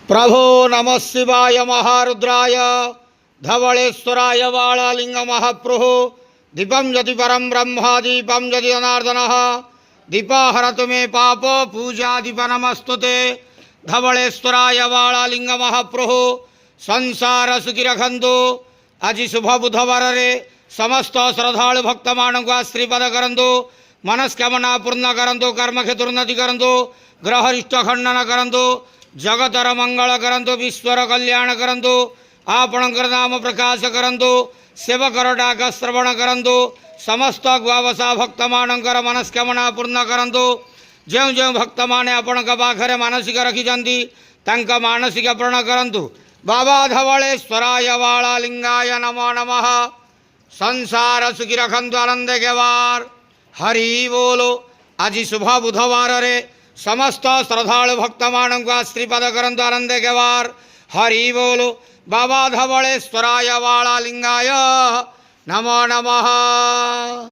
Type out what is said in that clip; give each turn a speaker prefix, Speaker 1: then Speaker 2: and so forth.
Speaker 1: प्रभो नमः शिवाय महारुद्राय धवलेश्वराय वाळलिंग महाप्रभु दीपं यदि परम ब्रह्म दीपं यदि जनार्दनः दीपाहरतु मे पाप पूजा दीप नमस्तुते धवलेश्वराय वाळलिंग महाप्रभु संसार सुखी रखंतु। आज शुभ बुधवार रे समस्त श्रद्धालु भक्त मानक आशीर्वाद करंतु, मनस्कामना पूर्ण करंतु, कर्म क्षेत्र उन्नति करंतु, ग्रहरिष्ट खंडन करंतु, जगतर मंगल करंतु, विश्वर कल्याण करंतु, आपणकर नाम प्रकाश करंतु, सेवकर डाक श्रवण करंतु, समस्त गुआवसा भक्त मानकर मनस्कामना पूर्ण करंतु। जो जो भक्त माने आपण पाखरे मानसिक रखिछंती तांका मानसिक पूर्ण करंतु। बाबा धवलेश्वराय वाळलिंगाय नमो नमः। संसार सुखी रखंतु, आनंद केवार। हरि बोलो। आज शुभ बुधवार रे समस्त श्रद्धालु भक्त मानक आशीर्वाद करंतु, आनंद केवार। हरि बोलो। बाबा धवलेश्वराय वाळलिंगाय नमो नमः।